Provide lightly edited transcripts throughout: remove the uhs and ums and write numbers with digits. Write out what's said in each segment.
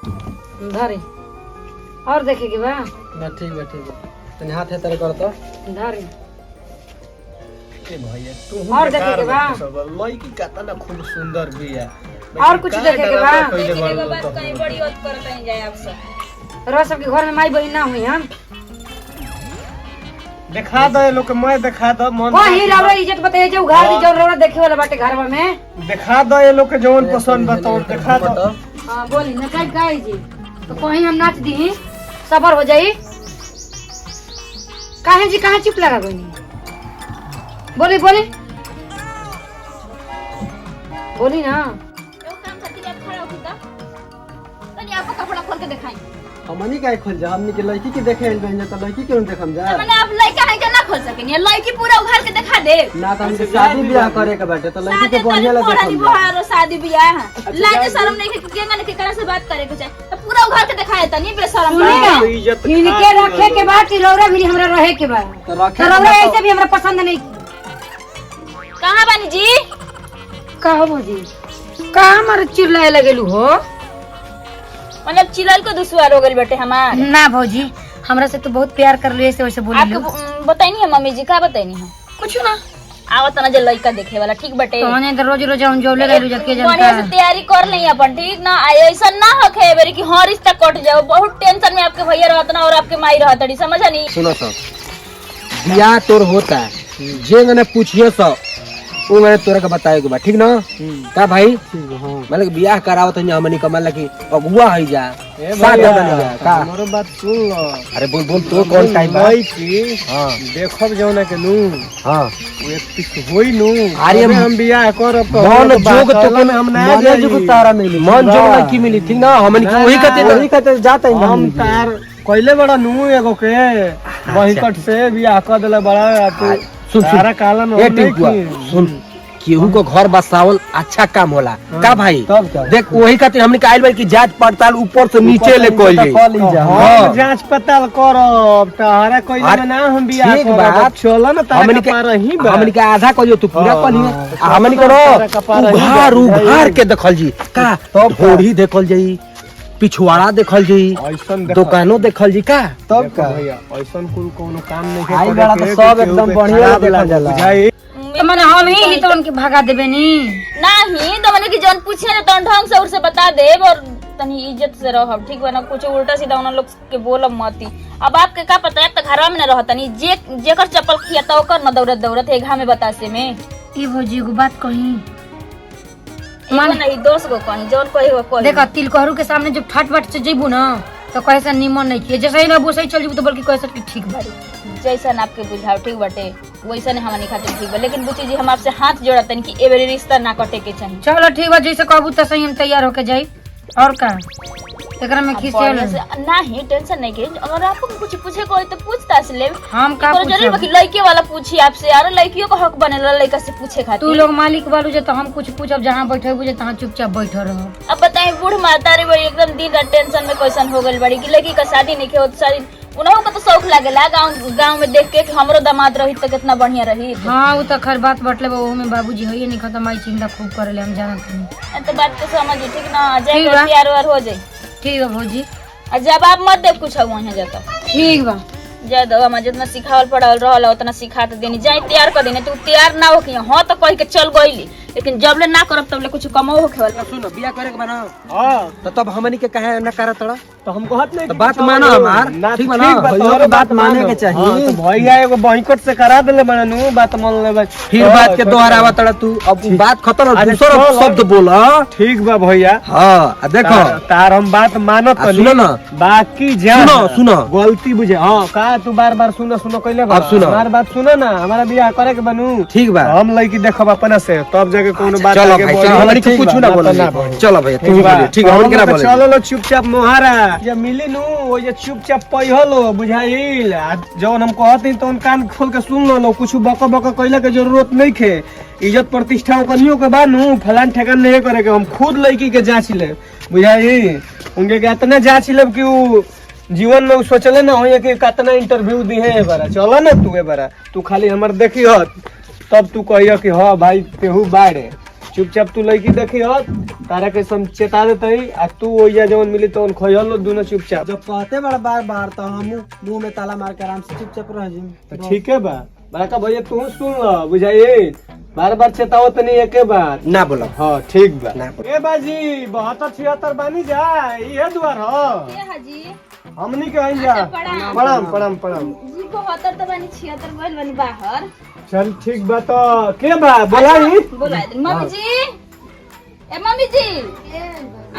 धरे और देखे के बा ना ठीक बा तनी हाथ है तेरे कर तो धरे ए भैया तू और देखे के बा लड़की कितना खूब सुंदर भी है और कुछ देखे के बा देखे के बाद कहीं बड़ी औत करत नहीं जाए आप सब रो सबके घर में माई बहन ना हुई हम दिखा दे लोग के मैं दिखा दो मन वही रौरा इज्जत बताइए जो उघार दी जो रौरा देखे वाला बाटे घरवा में दिखा दो ये लोग के जवन पसंद बताओ दिखा दो हां बोली ना काई जी तो कहीं हम नाच दी सबर हो जाई काहे जी कहां चुप लगा गई बोली बोली बोली ना तो काम करती आप खड़ा हो का तनी आपको कपड़ा खोल के दिखाई हमनी काहे खोल जा हमनी के लड़की के देखे आइल बहन त लड़की क्यों देखम जा मैंने आप लड़का है के ना खोल सकेनी लड़की पूरा उघार के दिखा दे ना त हमके शादी ब्याह करे के बाटे त लड़की के बढ़िया लगे देखम जा शादी ब्याह लाज शर्म नहीं के केंगा ने केकरा से बात करे के चाहे तो पूरा उघार के दिखाए तनी बेशरम इनके रखे के बाद रौरा भी हमरा रहे के बाद तो रखे रौरा ऐसे भी हमरा पसंद नहीं कहां बानी जी कहो भौजी कहां मार चिल्लाए लगेलू हो मतलब चिल्लाल को दुश्वार हो गइल बेटे हमार ना भौजी हमरा से तो बहुत प्यार कर लो ऐसे वैसे बोली आपको बताइनी है मम्मी जी का बताइनी है कुछ ना आवत ना जे लड़का देखे वाला ठीक बटे तो ने रोज रोज हम जोले गइलू जब के बढ़िया से तैयारी कर ले अपन ठीक ना ऐसा ना हखे बेरी कि हर रिश्ता कट जाओ बहुत टेंशन में आपके भैया रहत ना और आपके माई रहत डी समझा नहीं सुनो सब बियाह तोर होता है जे मैंने पूछिए सब वो मैंने तोरा का बताए के बा ठीक ना का भाई मतलब बियाह करावत है हमनी कमल की अगुआ है जा साथ बन जा का हमरो बात सुन लो अरे बोल बोल तो कौन टाइम भाई की हां देखब जौना के नु हां वो एक पिस होई नु अरे हम बियाह करब तो मन जोग तो के हम ना मन जोग तारा मिली मन जोग लड़की मिली ठीक ना हमनी की वही कहते जाते हम तार कइले बड़ा नु एगो के वही कट से बियाह कर देला बड़ा तू सारा कालन हो सुन केहू को घर बसावल अच्छा काम होला का भाई देख वही खातिर हमने काइल बार की जांच पड़ताल ऊपर से नीचे ले कोई हां जांच पड़ताल करब तहरा कइले ना हम बियाह करब चलो ना तारा का रही बा हमने के आधा कहियो तू पूरा कलिए हमने करो उघार के देखल जी का ढोड़ी देखल जाई पिछवाड़ा देखल जी दुकानों देखल जी का तब का भैया ऐसन कुल कोनो काम नहीं है आई बड़ा तो सब एकदम बढ़िया देखल जाला तो माने हम ही तो उनके भगा देबे नी नहीं तो मैंने कि जन पूछे ना तो ढंग से उनसे बता दे और तनी इज्जत से रहो ठीक बा ना कुछ उल्टा सीधा उन लोग के बोलब मती अब आपके का पता है त घरवा में न रहत नहीं जेकर चप्पल खियाता ओकर न दौड़त है घा में बतासे में ई भौजी को बात कही माने नहीं दोस्त को कहीं जोन कोई हो कोई देखा तिलकोहरू के सामने जब ठाट बाट से जेबू ना तो कैसा निमन नहीं किए जैसे ही ना बोसई चल जेबू तो बल्कि कैसा कि ठीक बाड़ी जैसा आपके बुझाव ठीक बटे वैसा ने हमनी खातिर ठीक बा लेकिन बुची जी हम आपसे हाथ जोड़तन कि ए बेरी रिश्ता ना कटे के चाहिए चलो ठीक बा जैसे कहबू त सही हम तैयार होके जाई और का एकरा में खींचे नहीं टेंशन नहीं के अगर आपको कुछ पूछे को तो पूछता से ले हम का जरूर बाकी लड़के वाला पूछी आपसे यार लड़कियों का हक बनेला लड़का से पूछे खातिर तू लोग मालिक बालू जे तो हम कुछ पूछब जहां बैठे बुझे तहां चुपचाप बैठो रहो अब बताएं बूढ़ माता रे बड़ी एकदम दिन रात टेंशन में क्वेश्चन हो गइल बड़ी कि लड़की का शादी नहीं के होत शादी उन्हों का तो शौक लागेला गांव में देख के कि हमरो दामाद रही तो कितना बढ़िया रही हां वो तो खैर बात बटले वो में बाबूजी होई नहीं खत्म आई चिंता खूब करेले हम जानत नहीं तो बात तो समझी ठीक ना जाए तैयार वार हो जाए ठीक है भौजी जब आप मत देव कुछ वहां जाता ठीक बा जाए दो हम जितना सिखावल पढ़ावल रहल उतना सिखा तो देनी जाए तैयार कर देनी तू तैयार ना हो कि हां तो कह के चल गइली लेकिन जब ले ना करब तब ले कुछ कमो हो खेवल सुनो बियाह करे के बना हां तो तब हमनी के कहे ना करत तड़ा तो हम कहत नहीं तो बात मानो हमार ठीक बना भैया बात माने के चाहिए तो भैया एगो बॉयकॉट से करा देले बननु बात मान लेबे फिर बात के दोहरावा तड़ा तू अब बात खत्म दूसरा शब्द बोला ठीक बा भैया हां देखो तार हम बात मानत सुनो ना बाकी जा सुनो गलती बुझे हां का तू बार-बार सुनो कहले अब सुनो हमार बात सुनो ना हमारा बियाह करे के बनू ठीक बा हम लड़की देखब अपना से तब जाके कोनो बात आगे बोल हमनी के कुछ ना बोल चलो भैया तू बोल ठीक है हम के ना बोले चलो लो चुपचाप मोहारा ये मिली नु वो ये चुपचाप पहिलो बुझाइल जौन हम कहत तो कान खोल के सुन लो कुछ बक कइला के जरूरत नहीं खे इज्जत प्रतिष्ठा कनियो के बानू फलान ठेकान नहीं करे के हम खुद लड़की के जांच ले बुझाई उनके के इतना जांच ले कि जीवन में सोचले ना हो कि कितना इंटरव्यू दी है बारा चलो ना तू ए बारा तू खाली हमर देखी तब तू कहियो कि हाँ भाई केहू बाड़े चुपचाप तू लड़की देखी हो तारा के सम चेता देते आ तू ओइया जवन मिली तो खइलो दोनों चुपचाप। जब कहते बड़ा बार बार तो हम मुंह में ताला मार के आराम से चुपचाप रह जी। तो ठीक है बा बड़का भैया तू सुन लो बुझाइए बार बार चेताओ तो नहीं एक बार ना बोलो। हाँ ठीक बा ना ए बाजी 72-76 बानी जाए ये द्वार हो ये हाजी हमनी के आई जा प्रणाम प्रणाम प्रणाम जी 72 तो बनी 76 बोल बनी बाहर। चल ठीक बा तो के बा बोलाई बोला दे मम्मी जी ए मम्मी जी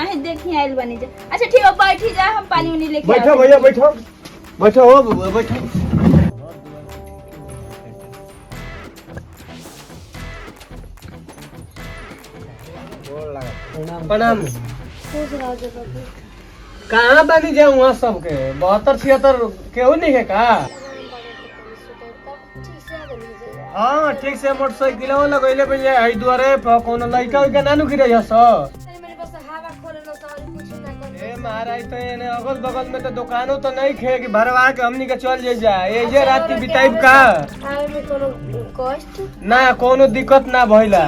आए देखी आइल बनी जा। अच्छा ठीक है बैठी जा हम पानी उनी लेके बैठो भैया बैठो बैठो हो बबुआ, बैठो प्रणाम कहाँ बनी जाए वहाँ सबके 72-76 केहू नहीं है का। हाँ ठीक से मोटरसाइकिल लगैले पे जाए दुआरे पर कोनो लड़का उइका नानू गिरे हस ए महाराज तो एने अगल बगल में तो दुकानों तो नहीं खे कि भरवा के हमनी के चल जाए ए जे रात बिताइब का ना कोनो दिक्कत ना भइला।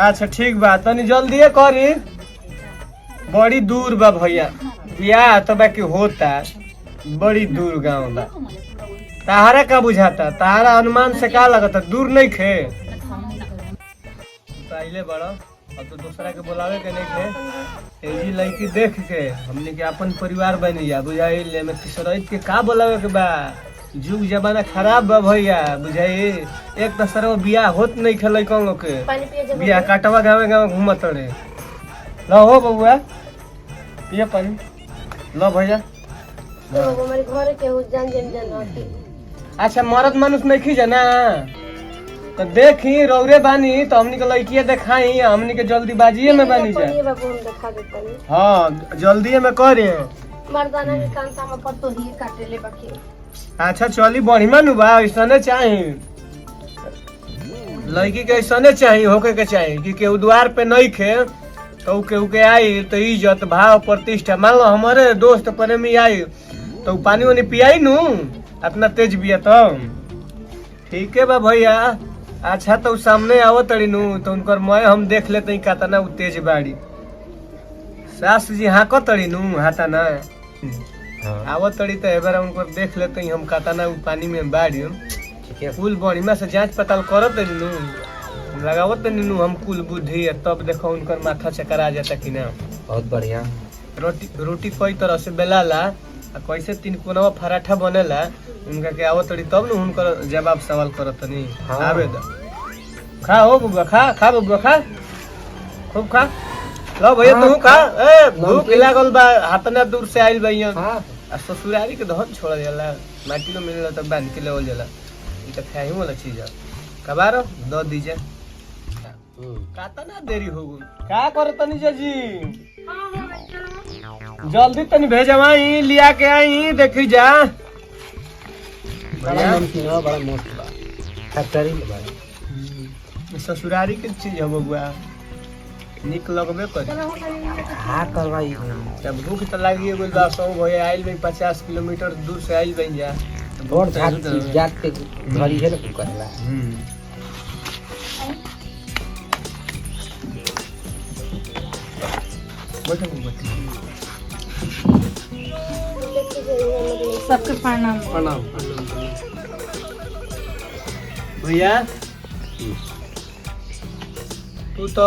अच्छा ठीक बा तनी जल्दी करी बड़ी दूर बा भैया बियाह तो बाकी होता बड़ी दूर गाँव बा। तारा का बुझाता तारा अनुमान से का लगता दूर नहीं खे पहले बड़ा अब तो दूसरा के बुलावे के नहीं खे एजी लड़की देख के हमने के अपन परिवार बनी जा बुझाई ले में किशोरत के का बुलावे के बा जुग जमाना खराब बा भैया बुझाई एक तो सरव बियाह होत नहीं खेल कौन के बियाह काटवा गाँव गाँव घूमत रहे लो हो बबुआ ये पानी लो भैया अच्छा मरद मानुष नहीं खी जाना तो देखी रौरे बानी तो हमनी के लड़किया देखाई हमनी के जल्दीबाजी में बानी जा। हाँ जल्दी में करे मर्दाना के कांता में पत्तो ही काटे ले बाकी। अच्छा चली बढ़िया नु बा ऐसने चाही लड़की के ऐसने चाही होके के चाही कि केहू द्वार पे नहीं खे तो केहू के आई तो इज्जत भाव प्रतिष्ठा मान लो हमारे दोस्त प्रेमी आई तो पानी वानी पियाई नु अपना तेज बिया तो ठीक है बा भैया। अच्छा तो सामने आवो तड़ी नु तो उनकर मैं हम देख लेते कहता ना तेज बाड़ी सास जी हाँको तड़ी नु हाथा ना आवो तड़ी तो एबार उनकर देख लेते हम कहता ना पानी में बाड़ी कुल बढ़िया से जांच पड़ताल करत नु लगावत नु हम कुल बुद्धि तब देखो उनकर माथा चकरा जाता कि ना। बहुत बढ़िया रोटी कई तरह से बेलाला कैसे तीन कोनवा पराठा बनेला उनका के आवत तड़ी तब न उनकर जवाब सवाल करत नहीं। हाँ। आवे द खा हो बबुआ खा बबुआ खा खूब खा लो भैया तू खा ए भूख लागल बा हाथना दूर से आइल भैया हाँ आ ससुरारी के धन छोड़ देला माटी में मिलेला तब बांध के लेवल जाला ई त खाई वाला चीज है कबारो दो दीजिए काता ना देरी हो गई का करतनी जी जल्दी तनी भेजवाई लिया के आई देखी जा बड़ा मस्त बा फैक्ट्री में बा ससुरारी के चीज है बबुआ निक लगबे करे हाँ करवाई जब भूख त लागी गइल बा सौ भैया आइल में 50 किलोमीटर दूर से आइल बन जा और जात के घरी है ना करेला सबके प्रणाम। प्रणाम भैया तू तो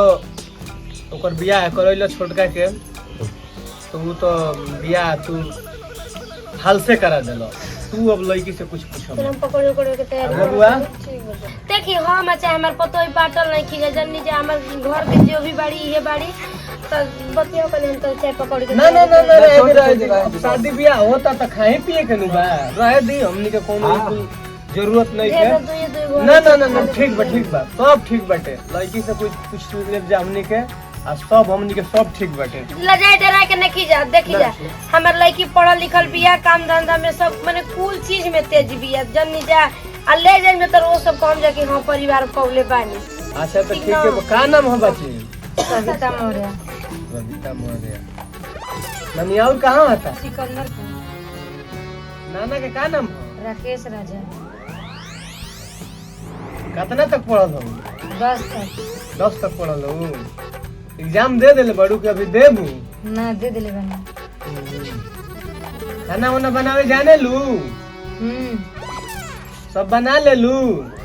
ओकर बियाह करैला छोटका के तो वो तो बियाह तू हाल से करा देलो तू अब लड़की से कुछ पूछो हम पकड़े के तैयारी बबुआ देखी हम चाहे हमार पतो ही बाटल नहीं की जन्नी जे हमार घर के जो भी बाड़ी ये बाड़ी तो बतियो कने हम तो चाहे पकड़ के ना ना ना ना रहे दे शादी बियाह होता तो खाए पिए के नु बा रहे दी हमनी के कोनो जरूरत नहीं है ना ना ना ना ठीक बा सब ठीक बाटे लड़की से कुछ ले जा हमनी के आ सब हमनी के सब ठीक बाटे लजाए डरा के नहीं जा देखी जा हमार लड़की पढ़ल लिखल बिया काम धंधा में सब माने कुल चीज में तेज बिया जन्नी जा आ ले जाए में तो वो सब काम जा कि हां परिवार पौले बानी। अच्छा तो ठीक है का नाम है बच्ची सविता मौर्य सविता मौर्य ननियाल कहाँ होता सिकंदर नाना के का नाम है राकेश राजा कितना तक पढ़ल हो 10 तक 10 तक पढ़ल हो। एग्जाम दे देले बड़ू के अभी देबू? ना दे दिले बनी। खाना वाना बनावे जाने लू? सब बना ले लू?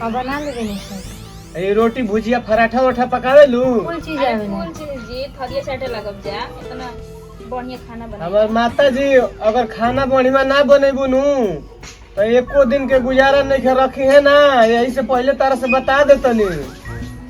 अब बना ले बनी सब। ये रोटी भुजिया पराठा वराठा पकावे लू? कुल चीज आवे ना। कुल चीज जी थरिया साटे लगब जा इतना बढ़िया खाना बना। हमार माता जी अगर खाना बढ़िया ना बनेबू नु तो एको दिन के गुजारा नहीं के रखी है ना, यही से पहले तारा से बता देतनी।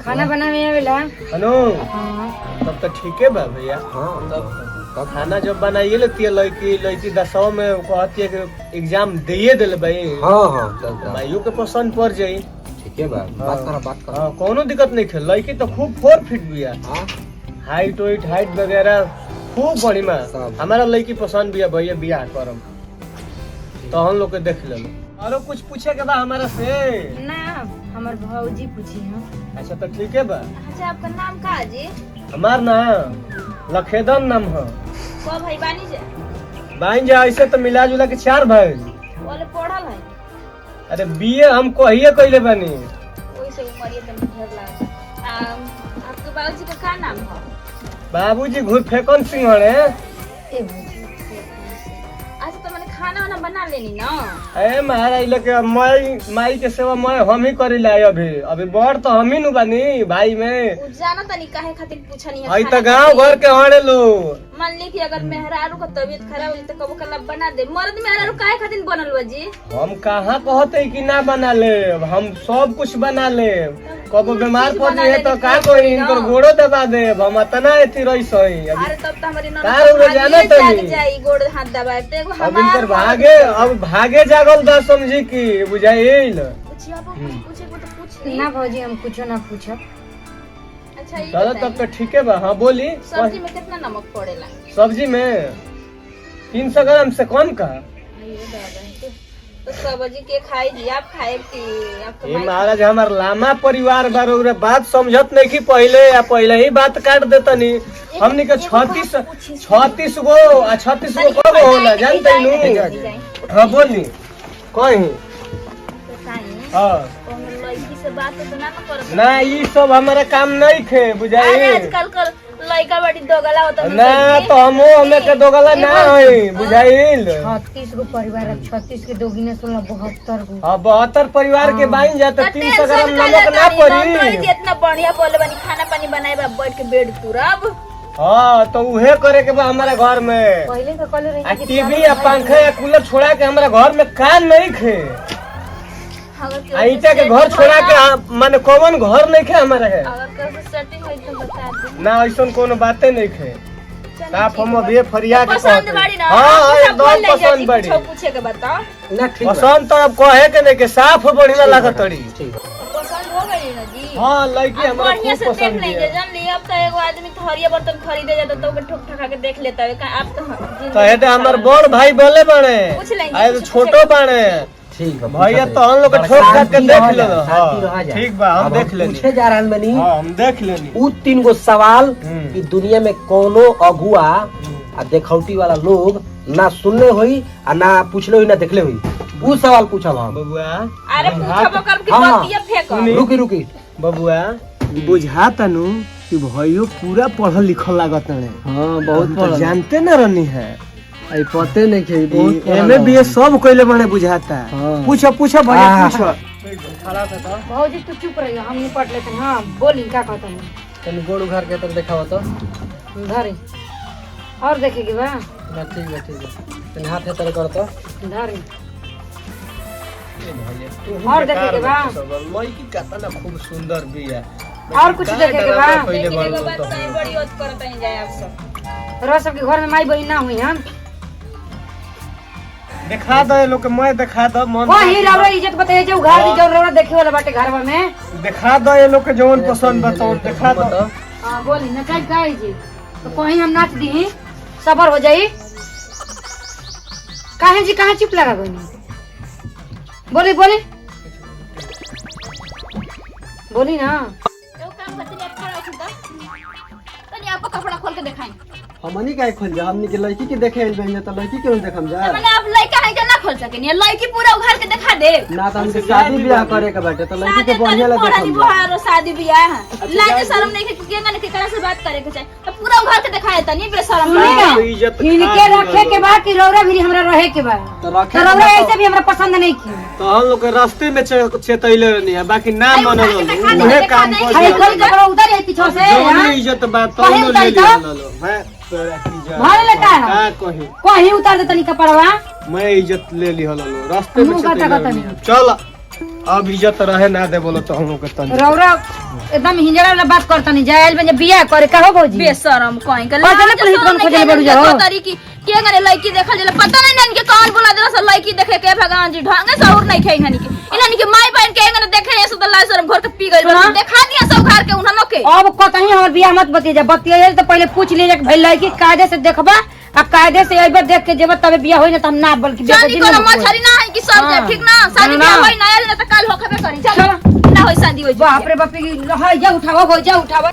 खाना बनावे आवेला? अनु हां तब तो ठीक है बा भैया। हाँ तब खाना जब बनाइए लेती है लड़की 10 में कहती है कि एग्जाम दिए दिले भाई। हाँ हाँ तब भाइयों के पसंद पड़ जाई। ठीक है बा, बात करो। हाँ कोनो दिक्कत नहीं है। लड़की तो खूब 4 फीट भी है, हाँ हाइट वगैरह खूब बढ़िया। सब। हमारा लड़की पसंद भी है भैया, बियाह करम तो हम लोग के देख ले। और कुछ पूछे के बा हमारा से? ना हमर भौजी पूछी हां। अच्छा तो ठीक है बा। अच्छा आपका नाम का है जी? हमार नाम लखेदन नाम है। को भाई बानी जे? बाइन जा ऐसे तो मिला जुला के 4 भाई। बोले पढ़ल है? अरे बीए हम कहिए कइले बानी। ओई से उमरिए तन ढेर लाग। आपके बाबूजी का का नाम है? बाबूजी घुर फेकन सिंह हड़े। ए भौजी अच्छा तो मैंने खाना वाना बना लेनी ना। ए महाराज लेके माई के सेवा मैं हम ही करी ला। अभी बड़ तो हम ही नु बानी भाई में। उ जाना तनी काहे खातिर पूछनी है? आई तो गांव घर के हड़े लो। मान ली कि अगर मेहरारू का तबीयत खराब हो जाए तो कबो कला बना दे। मर्द मेहरारू काहे खातिर बनल बा जी? हम कहाँ कहते कि ना बना ले, हम सब कुछ बना ले। कबो बीमार पड़ जाए तो का कोई इनकर गोड़ो दबा दे। हम इतना एथी रही सही। अरे तब तो हमारी कार उड़े जाना तनी। जाई गोड़ हाथ दबाए तो एगो अब इनकर हमार भागे जागल दा समझी की बुझाइल। पूछिए आप पूछे को तो पूछ ली। ना भौजी हम कुछो ना पूछब। अच्छा ये चलो तब तो ठीक है बा। हाँ बोली। सब्जी में कितना नमक पड़ेला? सब्जी में 300 ग्राम से कम का। ये दादा तो सब्जी के खाई जी आप खाए कि आपको ये महाराज हमार लामा परिवार बार बात समझत नहीं की पहले ही बात काट देतनी। हमनी के 36 गो 36 गो कब होला जानते नु? हाँ बोली कहीं। हाँ लड़की से बात तो ना करत ना ये सब हमारा काम नहीं खे अरे बुझाई आजकल कर लड़का बड़ी दोगला होता ना तो हमें के दोगला ना है बुझाइल। 36 गो परिवार है, 36 के दोगुने 16 72 गो। हाँ 72 परिवार के बाइन जाता 300 ग्राम नमक ना पड़ी। इतना बढ़िया बोले बनी खाना पानी बनाए बा बैठ के बेड तुरब। हाँ तो उहे करे के बा हमारा घर में। पहले तो कल रही आ टीवी या पंखा या कूलर छोड़ा के हमारा घर में कान नहीं खे। ईटा के घर छोड़ा के माने कौन घर नहीं खे हमारे है। अगर कहीं सेटिंग होई तो बता दे। ना ऐसा कोनो बातें नहीं खे। साफ हम अभी फरिया के पसंद कहते। बाड़ी ना? हाँ एकदम एकदम पसंद बड़ी। कुछ पूछे के बता। ना ठीक बा। पसंद तो अब कहे के नहीं के साफ बढ़िया लागत तड़ी। ठीक बा। पसंद हो गई ना जी? हाँ लड़की अब हमारा बढ़िया खूब से देख पसंद लेंगे है। जान ली। अब तो एगो आदमी थरिया बर्तन खरीदे जाता तो ओके ठोक ठका के देख लेता है। आप तो तो हेते हमार बड़ भाई बोले बने पूछ लेंगे, आए तो पूछ छोटो बने ठीक बा। भैया तो हम लोग के ठोक ठाक के देख ले। शांति रहा जा। ठीक बा हम अब देख लेनी। पूछे जा रहल बनी हाँ हम देख लेनी। उ 3 गो सवाल हम्म। कि दुनिया में कोनो अगुआ आ देखौटी वाला लोग ना सुनले होई आ ना पूछले होई ना देखले होई। उ सवाल पूछब हम। बबुआ अरे पूछबो कर कि हाँ। बतिया फेंक। रुकी बबुआ बुझाता नु कि भैयो पूरा पढ़ल लिखल लागत ने। हाँ तो जानते न रहनी है। आई पते नहीं के बहुत एमे भी ये सब कइले बने बुझाता। हाँ। पूछो पूछो भैया हाँ। पूछो। भौजी तू चुप रही हम निपट लेते हैं। हाँ बोली क्या कहता है? तनी गोड़ उघार के तक देखाओ तो। धरी और देखेगी बा ना ठीक बा तनी हाथ है तर कर तो। धरी और देखे के बा? लड़की कितना खूब सुंदर भी है। और कुछ देखे के बा? देखिए एगो बात कहीं बड़ी ओत करत नहीं जाए आप सब। रह सबके घर में माई बहन ना हुई हम दिखा दो ये लोग के मैं दिखा दो मन वही रौरा इज्जत बताइए जो घर दी जो रौरा देखे वाला बाटे घरवा में। दिखा दो ये लोग के जौन पसंद बताओ दिखा दो। हाँ बोली नचाई काहे जी तो कहीं हम नाच दी सबर हो जाई। काहे जी कहाँ चुप लगा गई? बोली बोली बोली ना। एगो काम करते आप खड़ा हो तो तनी आपका कपड़ा खोल के दिखाएं। हमनी काहे खोल जा हमनी के लड़की के देखे आइल बहिन त लड़की के देखम जा मैंने आप लड़का है के ना खोल सकेनी लड़की पूरा उघार के दिखा दे ना त हमके शादी ब्याह करे के बाटे त लड़की के बढ़िया लगे देखम जा बुहारो शादी ब्याह लाज शर्म नहीं के केंगा ने केकरा से बात करे के चाहे तो पूरा उघार के दिखाए तनी बेशरम इज्जत इनके रखे के बाद कि रौरा भी हमरा रहे के बाद तो रखे तो रौरा ऐसे भी हमरा पसंद नहीं की तो हम लोग के रास्ते में चेतैले नहीं है बाकी ना मनल उहे काम कर खाली कोई तो उधर है पीछे से जौन इज्जत बात तो कहीं ले उतारी लिया तो? लो मैं तोरा की जा भाड़ लेता है। का कही कोही उतार दे तनी कपड़वा मैं इज्जत ले ली हलो रास्ते में मुंह काटा चेतैले काटा नहीं। नहीं। चल अब इज्जत रहे ना दे बोलो तो हम लोग के तन रौरा एकदम हिंजड़ा वाला बात करता नहीं जायल बने बियाह करे का हो भौजी बेशरम कोई के और चले पुलिस कौन खोजले बड़ू जाओ तरीकी के गने लड़की देखल जले पता नहीं नन के कौन बोला देला से लड़की देखे के भगवान जी ढंगे से और नहीं खेई हनी के इनन के माई बहन के गने देखे से तो लाज शर्म घर के पी गइल बा देखा दिया सब घर के उन्हनो के अब कतही हमर बियाह मत बतिया जा बतिया तो पहले पूछ ले भाई लड़की कायदे से देखबा आ कायदे से अइबे देख के जेब तबे बियाह होई ना त हम ना बल्कि जानी कोनो मछरी ना है कि सब हाँ। ठीक ना शादी ना, ब्याह ना। होई ना आयल ना त काल होखबे करी चल ना होई शादी होई बाप रे बाप की जा उठावा हो जा उठावा